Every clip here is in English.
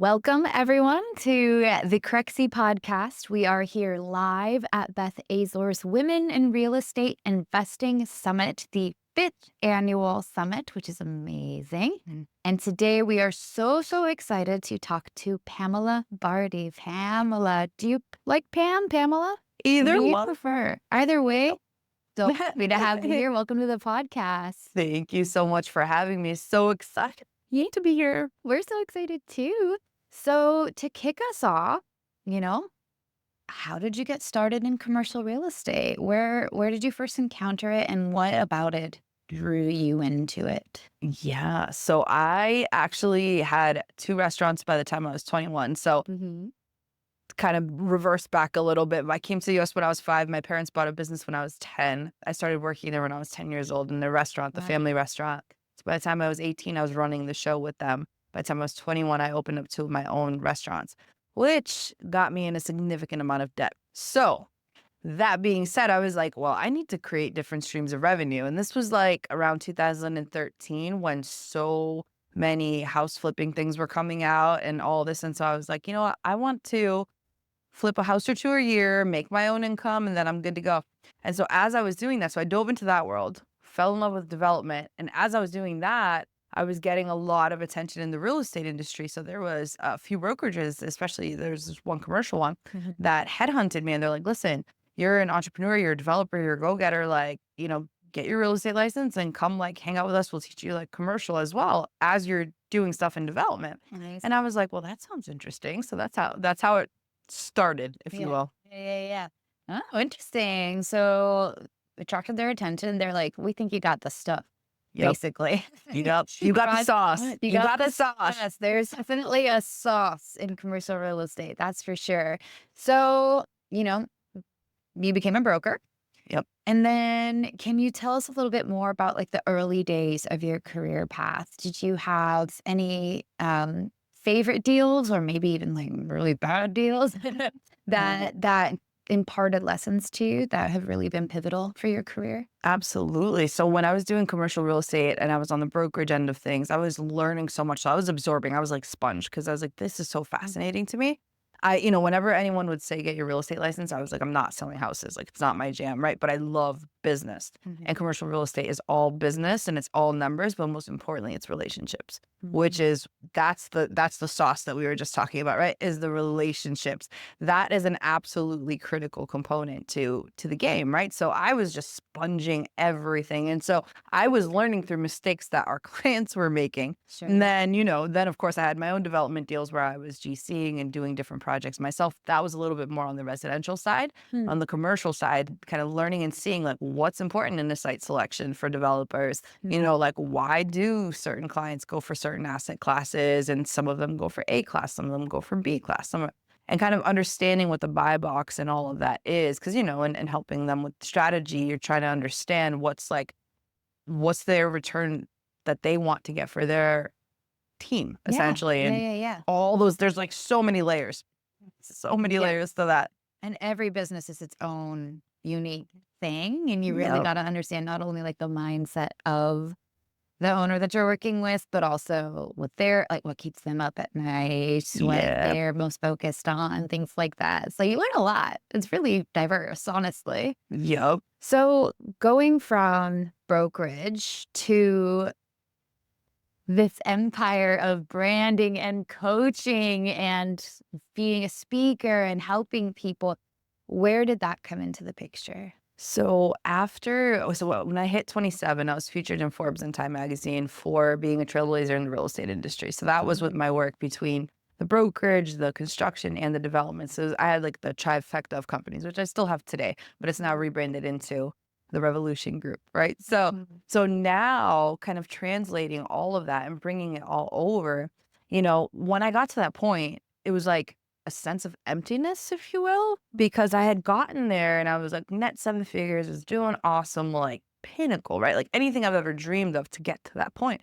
Welcome, everyone, to the Crexi Podcast. We are here live at Beth Azor's Women in Real Estate Investing Summit, the 5th annual summit, which is amazing. And today we are so excited to talk to Pamela Bardhi. Pamela, do you like Pamela? Either What do you one. prefer? Either way, so happy to have you here. Welcome to the podcast. Thank you so much for having me. So excited to be here. We're so excited too. So to kick us off, how did you get started in commercial real estate? Where did you first encounter it, and what about it drew you into it? Yeah. So I actually had 2 restaurants by the time I was 21. So kind of reverse back a little bit. I came to the US when I was 5. My parents bought a business when I was 10. I started working there when I was 10 years old in the restaurant, the Wow. family restaurant. So by the time I was 18, I was running the show with them. By the time I was 21, I opened up 2 of my own restaurants, which got me in a significant amount of debt. So that being said, I was like, well, I need to create different streams of revenue. And this was like around 2013 when so many house flipping things were coming out and all this. And so I was like, you know what? I want to flip a house or 2 a year, make my own income, and then I'm good to go. And so as I was doing that, so I dove into that world, fell in love with development. And as I was doing that, I was getting a lot of attention in the real estate industry. So there was a few brokerages, especially there's this one commercial one that headhunted me. And they're like, listen, you're an entrepreneur, you're a developer, you're a go-getter, get your real estate license and come hang out with us. We'll teach you commercial as well as you're doing stuff in development. Nice. And I was like, well, that sounds interesting. So that's how it started, if you will. Yeah. Oh, interesting. So attracted their attention. They're like, we think you got the stuff. Yep. Basically. You got the sauce. You got the sauce. Yes, there's definitely a sauce in commercial real estate. That's for sure. So, you became a broker. Yep. And then can you tell us a little bit more about the early days of your career path? Did you have any favorite deals, or maybe even really bad deals that imparted lessons to you that have really been pivotal for your career? Absolutely. So when I was doing commercial real estate and I was on the brokerage end of things, I was learning so much. So I was absorbing. I was like sponge because I was like, this is so fascinating to me. Whenever anyone would say get your real estate license, I was like, I'm not selling houses. It's not my jam, right? But I love business. And commercial real estate is all business and it's all numbers, but most importantly, it's relationships, which is that's the sauce that we were just talking about, right? Is the relationships. That is an absolutely critical component to the game, right? So I was just sponging everything. And so I was learning through mistakes that our clients were making. Sure. And then of course I had my own development deals where I was GCing and doing different projects myself. That was a little bit more on the residential side. On the commercial side, kind of learning and seeing what's important in the site selection for developers. Why do certain clients go for certain asset classes, and some of them go for A class, some of them go for B class, and kind of understanding what the buy box and all of that is. Because, and helping them with strategy, you're trying to understand what's their return that they want to get for their team, essentially. Yeah. All those, there's so many layers. So many layers to that. And every business is its own unique thing. And you really got to understand not only the mindset of the owner that you're working with, but also what they're what keeps them up at night, what they're most focused on, things like that. So you learn a lot. It's really diverse, honestly. Yep. So going from brokerage to this empire of branding and coaching and being a speaker and helping people, where did that come into the picture? So when I hit 27, I was featured in Forbes and Time magazine for being a trailblazer in the real estate industry. So that was with my work between the brokerage, the construction, and the development. So I had the trifecta of companies, which I still have today, but it's now rebranded into the Revelution Group, right? So now kind of translating all of that and bringing it all over, when I got to that point, it was a sense of emptiness, if you will, because I had gotten there and I was net 7 figures, was doing awesome, pinnacle, right? Anything I've ever dreamed of to get to that point.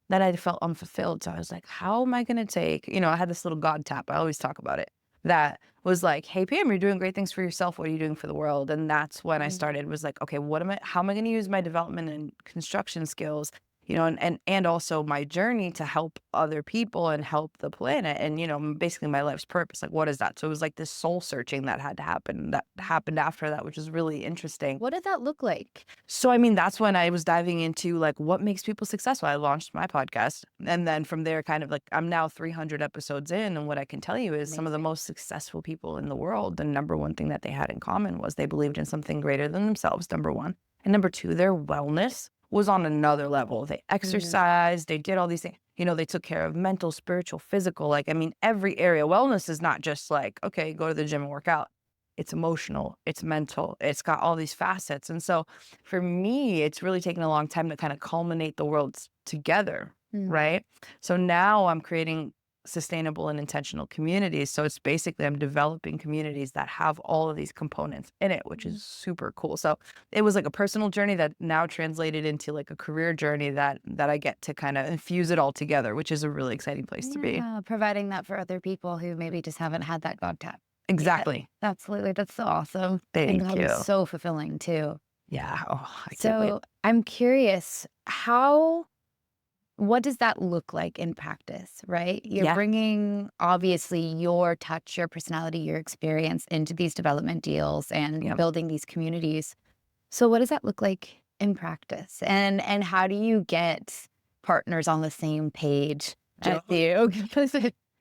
Then I felt unfulfilled. So I was like, how am I going to take, I had this little God tap. I always talk about it. That was hey, Pam, you're doing great things for yourself. What are you doing for the world? And that's when I started, was okay, how am I going to use my development and construction skills and also my journey to help other people and help the planet. And, basically my life's purpose. Like, what is that? So it was like this soul searching that had to happen, that happened after that, which is really interesting. What did that look like? So, that's when I was diving into like what makes people successful. I launched my podcast. And then from there, kind of like I'm now 300 episodes in. And what I can tell you is some of the most successful people in the world, the number one thing that they had in common was they believed in something greater than themselves, number one. And number two, their wellness was on another level. They exercised, they did all these things. They took care of mental, spiritual, physical, every area. Wellness is not just like, okay, go to the gym and work out. It's emotional, it's mental, it's got all these facets. And so for me, it's really taken a long time to kind of culminate the worlds together, right? So now I'm creating sustainable and intentional communities. So it's basically I'm developing communities that have all of these components in it, which is super cool. So it was like a personal journey that now translated into like a career journey that I get to kind of infuse it all together, which is a really exciting place to be. Providing that for other people who maybe just haven't had that contact. Exactly. Yeah, absolutely. That's so awesome. Thank and you. It's so fulfilling too. Yeah. Oh, I can't wait. So I'm curious, what does that look like in practice, right? You're bringing obviously your touch, your personality, your experience into these development deals and building these communities. So what does that look like in practice? And how do you get partners on the same page as you? Because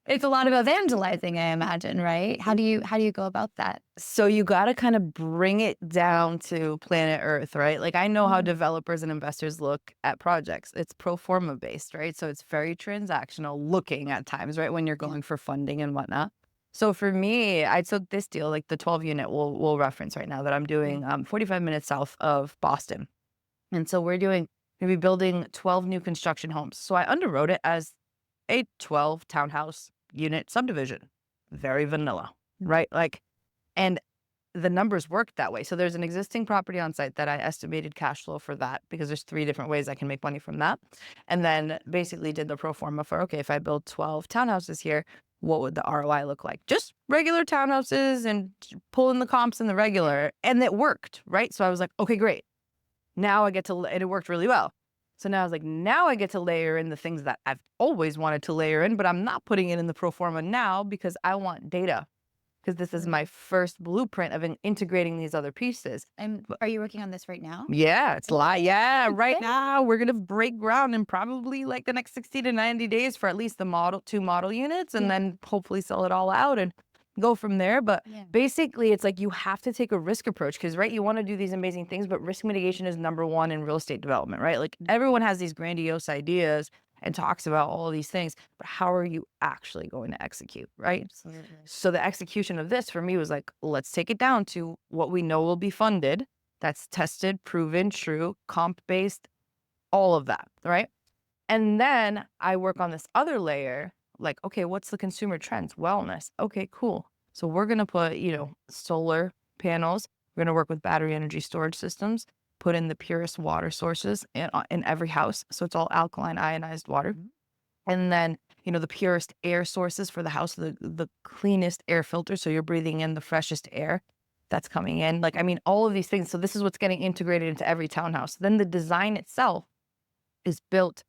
it's a lot of evangelizing, I imagine, right? How do you go about that? So you got to kind of bring it down to planet Earth, right? Like I know how developers and investors look at projects. It's pro forma based, right? So it's very transactional looking at times, right? When you're going for funding and whatnot. So for me, I took this deal, like the 12 unit we'll reference right now that I'm doing 45 minutes south of Boston. And so we're going to be building 12 new construction homes. So I underwrote it as a 12 townhouse unit subdivision, very vanilla, right? And the numbers worked that way. So there's an existing property on site that I estimated cash flow for that because there's 3 different ways I can make money from that. And then basically did the pro forma for, okay, if I build 12 townhouses here, what would the ROI look like? Just regular townhouses and pulling the comps in the regular. And it worked, right? So I was like, okay, great. Now I get to, and it worked really well. So now I was like, now I get to layer in the things that I've always wanted to layer in, but I'm not putting it in the pro forma now because I want data. Because this is my first blueprint of integrating these other pieces. And are you working on this right now? Yeah, it's live. Yeah, right now we're going to break ground in probably like the next 60 to 90 days for at least the 2 model units and then hopefully sell it all out and go from there. But basically it's like you have to take a risk approach because, right, you want to do these amazing things, but risk mitigation is number one in real estate development, right? Like everyone has these grandiose ideas and talks about all of these things, but how are you actually going to execute, right? Absolutely. So the execution of this for me was like, let's take it down to what we know will be funded. That's tested, proven, true, comp-based, all of that, right? And then I work on this other layer, like, okay, what's the consumer trends? Wellness. Okay, cool. So we're going to put, solar panels. We're going to work with battery energy storage systems, put in the purest water sources in every house. So it's all alkaline ionized water. And then, the purest air sources for the house, the cleanest air filter. So you're breathing in the freshest air that's coming in. All of these things. So this is what's getting integrated into every townhouse. Then the design itself is built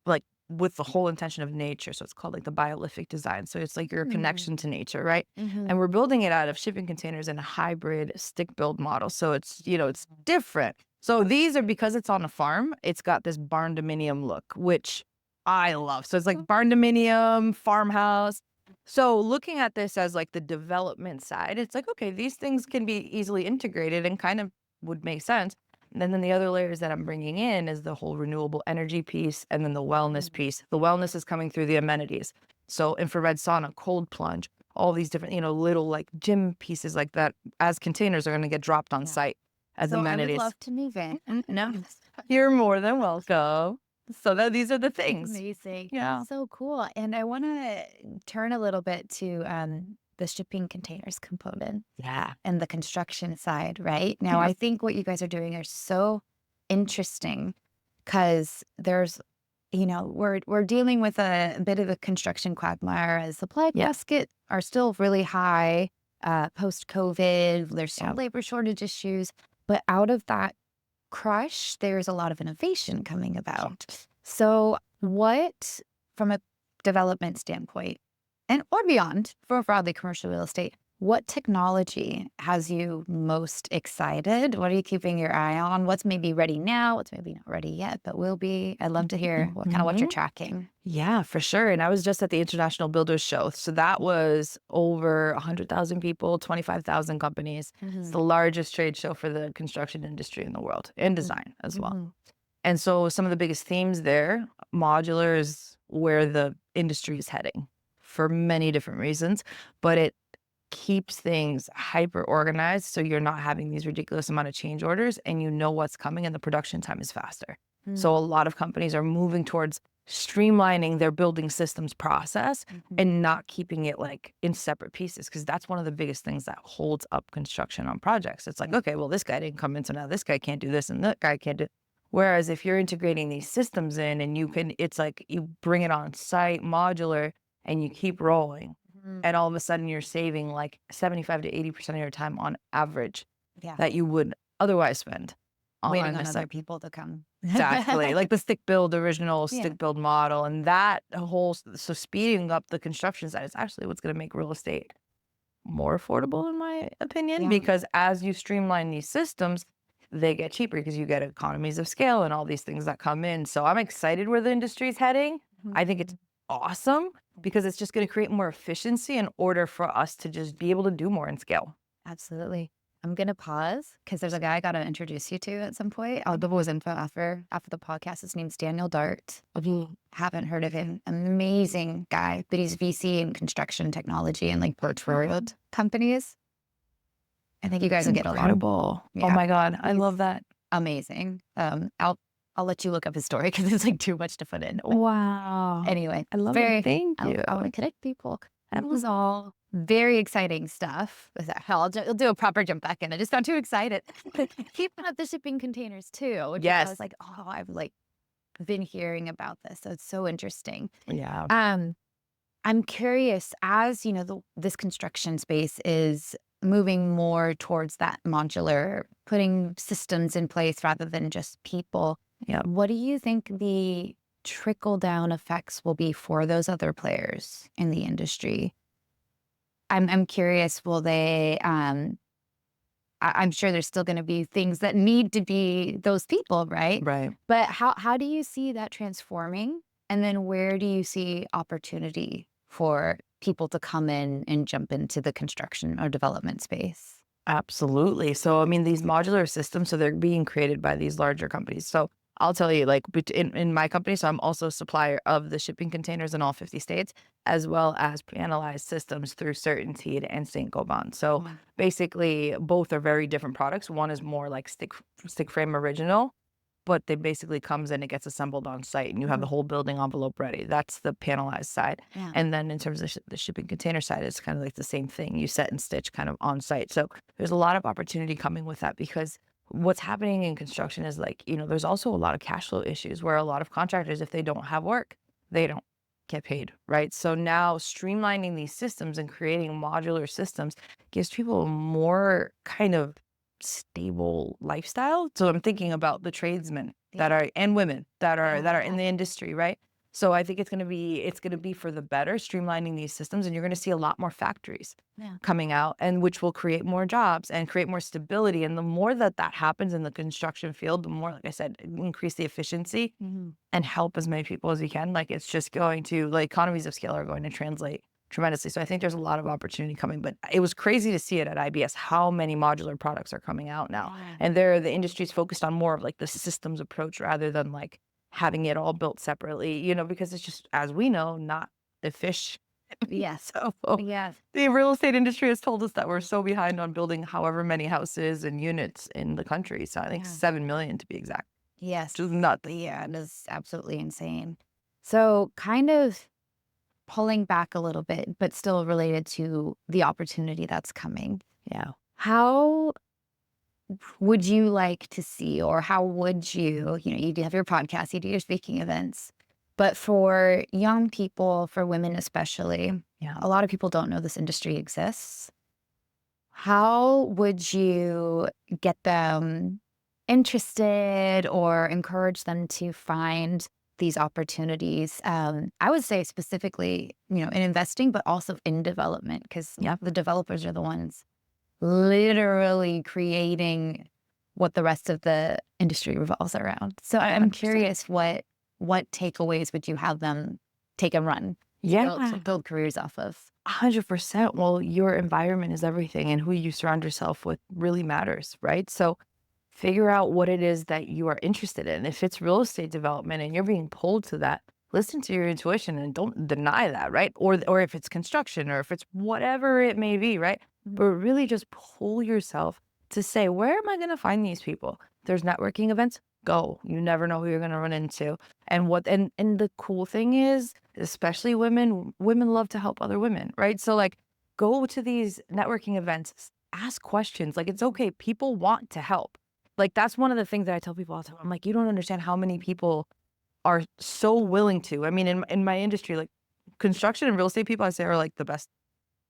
like with the whole intention of nature. So it's called like the biolithic design. So it's like your connection to nature, right? And we're building it out of shipping containers in a hybrid stick build model. So it's, it's different. So these are, because it's on a farm, it's got this barn dominium look, which I love. So it's like barn dominium, farmhouse. So looking at this as like the development side, it's like, okay, these things can be easily integrated and kind of would make sense. And then the other layers that I'm bringing in is the whole renewable energy piece and then the wellness piece. The wellness is coming through the amenities. So infrared sauna, cold plunge, all these different, little like gym pieces like that as containers are going to get dropped on site as amenities. I would love to move in. No, you're more than welcome. So these are the things. Amazing. Yeah. So cool. And I want to turn a little bit to the shipping containers component. Yeah. And the construction side, right? Now, I think what you guys are doing are so interesting because there's, we're dealing with a bit of a construction quagmire as supply baskets are still really high post-COVID. There's some labor shortage issues. But out of that Crush, there's a lot of innovation coming about. So what, from a development standpoint, and or beyond, for broadly commercial real estate, what technology has you most excited? What are you keeping your eye on? What's maybe ready now? What's maybe not ready yet, but will be? I'd love to hear what you're tracking. Yeah, for sure. And I was just at the International Builders Show. So that was over 100,000 people, 25,000 companies. It's the largest trade show for the construction industry in the world, and design as well. And so some of the biggest themes there, modular is where the industry is heading for many different reasons, but it keeps things hyper organized so you're not having these ridiculous amount of change orders, and you know what's coming, and the production time is faster. So a lot of companies are moving towards streamlining their building systems process and not keeping it like in separate pieces, because that's one of the biggest things that holds up construction on projects. It's like, okay, well, this guy didn't come in, so now this guy can't do this and that guy can't do. Whereas if you're integrating these systems in, and you can, it's like you bring it on site, modular, and you keep rolling. And all of a sudden you're saving like 75 to 80% of your time on average that you would otherwise spend waiting on other people to come. Exactly. Like the stick build, original stick build model. And that whole, so speeding up the construction side is actually what's going to make real estate more affordable, in my opinion, because as you streamline these systems, they get cheaper because you get economies of scale and all these things that come in. So I'm excited where the industry is heading. I think it's awesome because it's just going to create more efficiency in order for us to just be able to do more in scale. Absolutely. I'm going to pause because there's a guy I got to introduce you to at some point. I'll give his info after the podcast. His name's Daniel Dart. If you haven't heard of him, amazing guy, but he's VC in construction technology and like portfolio companies. I think you guys will get incredible. Oh my God. I love that. Amazing. I'll let you look up his story because it's like too much to put in. Wow. Anyway, I love it. Thank you. I want to connect people. That was all very exciting stuff. I'll do a proper jump back in. I just got too excited. Keeping up the shipping containers too. I was like, oh, I've like been hearing about this. So it's so interesting. Yeah. I'm curious, as you know, this construction space is moving more towards that modular, putting systems in place rather than just people. Yeah. What do you think the trickle down effects will be for those other players in the industry? I'm curious, will they, I'm sure there's still going to be things that need to be those people, right? Right. But how do you see that transforming? And then where do you see opportunity for people to come in and jump into the construction or development space? Absolutely. So, I mean, these modular systems, so they're being created by these larger companies. So I'll tell you, like in my company, so I'm also a supplier of the shipping containers in all 50 states, as well as panelized systems through Certainty and St. Gobain. So basically, both are very different products. One is more like stick frame original, but they basically comes in, it gets assembled on site, and you have the whole building envelope ready. That's the panelized side. Yeah. And then in terms of the shipping container side, it's kind of like the same thing. You set and stitch kind of on site. So there's a lot of opportunity coming with that, because what's happening in construction is like, there's also a lot of cash flow issues where a lot of contractors, if they don't have work, they don't get paid, right? So now streamlining these systems and creating modular systems gives people a more kind of stable lifestyle. So I'm thinking about the tradesmen that are, and women that are in the industry, right? So I think it's going to be for the better, streamlining these systems, and you're going to see a lot more factories coming out, and which will create more jobs and create more stability. And the more that happens in the construction field, the more, like I said, increase the efficiency and help as many people as we can. Like, it's just going to, like, economies of scale are going to translate tremendously. So I think there's a lot of opportunity coming, but it was crazy to see it at IBS, how many modular products are coming out now. And the industry's focused on more of like the systems approach rather than like having it all built separately, because it's just, as we know, not efficient. Yes. So Yes. the real estate industry has told us that we're so behind on building however many houses and units in the country. So I think 7 million to be exact. Yes. Which is nuts. Yeah, it is absolutely insane. So kind of pulling back a little bit, but still related to the opportunity that's coming. Yeah. How would you like to see, or how would you do have your podcast, you do your speaking events, but for young people, for women especially, a lot of people don't know this industry exists. How would you get them interested or encourage them to find these opportunities? I would say specifically, in investing, but also in development, because the developers are the ones literally creating what the rest of the industry revolves around. So I'm 100%. curious, what takeaways would you have them take and run to build careers off of? 100%. Well, your environment is everything, and who you surround yourself with really matters, right? So figure out what it is that you are interested in. If it's real estate development and you're being pulled to that, listen to your intuition and don't deny that, right? Or if it's construction or if it's whatever it may be, right? But really just pull yourself to say, where am I going to find these people? There's networking events, go. You never know who you're going to run into. And the cool thing is, especially women love to help other women, right? So like, go to these networking events, ask questions. Like, it's okay. People want to help. Like, that's one of the things that I tell people all the time. I'm like, you don't understand how many people are so willing to. I mean, in my industry, like construction and real estate people, I say, are like the best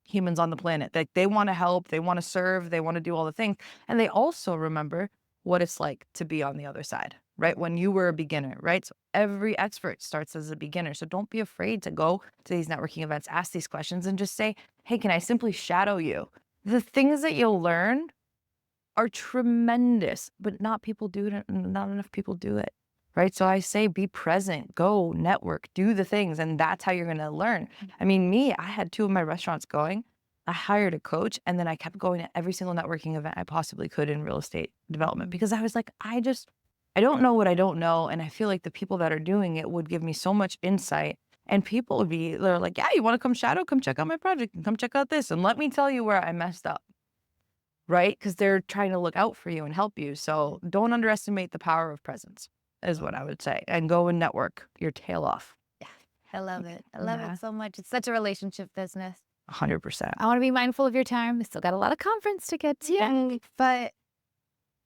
humans on the planet. Like, they want to help, they want to serve, they want to do all the things. And they also remember what it's like to be on the other side, right? When you were a beginner, right? So every expert starts as a beginner. So don't be afraid to go to these networking events, ask these questions, and just say, hey, can I simply shadow you? The things that you'll learn are tremendous, but not enough people do it, right? So I say, be present, go network, do the things, and that's how you're going to learn. I mean, I had 2 of my restaurants going. I hired a coach, and then I kept going to every single networking event I possibly could in real estate development, because I was like, I don't know what I don't know, and I feel like the people that are doing it would give me so much insight. And people they're like, yeah, you want to come shadow? Come check out my project and come check out this, and let me tell you where I messed up. Right? Because they're trying to look out for you and help you. So don't underestimate the power of presence, is what I would say. And go and network your tail off. Yeah, I love it. I love it so much. It's such a relationship business. 100%. I want to be mindful of your time. We still got a lot of conference to get to. But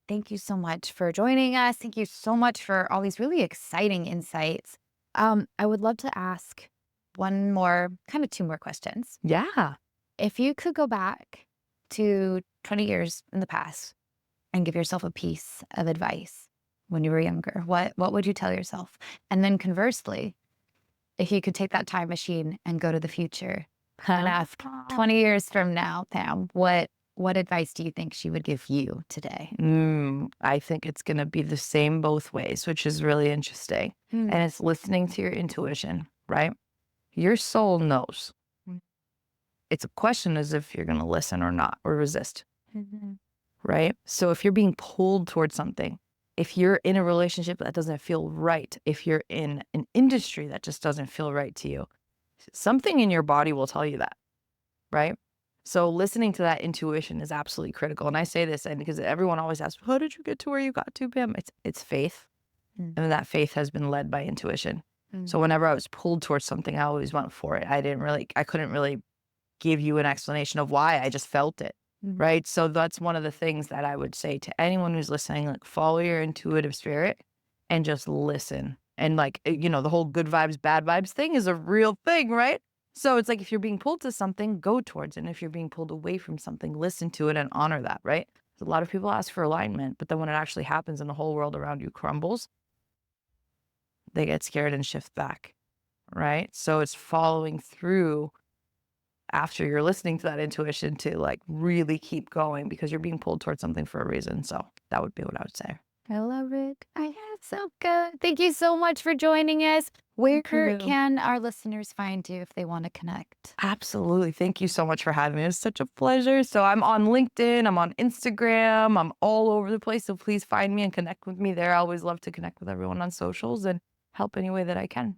thank you so much for joining us. Thank you so much for all these really exciting insights. I would love to ask one more, kind of 2 more questions. Yeah. If you could go back to 20 years in the past and give yourself a piece of advice when you were younger, what would you tell yourself? And then conversely, if you could take that time machine and go to the future and ask 20 years from now, Pam, what advice do you think she would give you today? I think it's going to be the same both ways, which is really interesting. And it's listening to your intuition, right? Your soul knows. It's a question as if you're going to listen or not, or resist, right? So if you're being pulled towards something, if you're in a relationship that doesn't feel right, if you're in an industry that just doesn't feel right to you, something in your body will tell you that, right? So listening to that intuition is absolutely critical. And I say this because everyone always asks, how did you get to where you got to, Pam? It's faith. And that faith has been led by intuition. So whenever I was pulled towards something, I always went for it. I couldn't really give you an explanation of why. I just felt it, right? So that's one of the things that I would say to anyone who's listening, like, follow your intuitive spirit and just listen. And like, the whole good vibes, bad vibes thing is a real thing, right? So it's like, if you're being pulled to something, go towards it. And if you're being pulled away from something, listen to it and honor that, right? A lot of people ask for alignment, but then when it actually happens and the whole world around you crumbles, they get scared and shift back, right? So it's following through after you're listening to that intuition to like really keep going, because you're being pulled towards something for a reason. So that would be what I would say. I love it. So good. Thank you so much for joining us. Where can our listeners find you if they want to connect? Absolutely. Thank you so much for having me. It was such a pleasure. So I'm on LinkedIn, I'm on Instagram, I'm all over the place. So please find me and connect with me there. I always love to connect with everyone on socials and help any way that I can.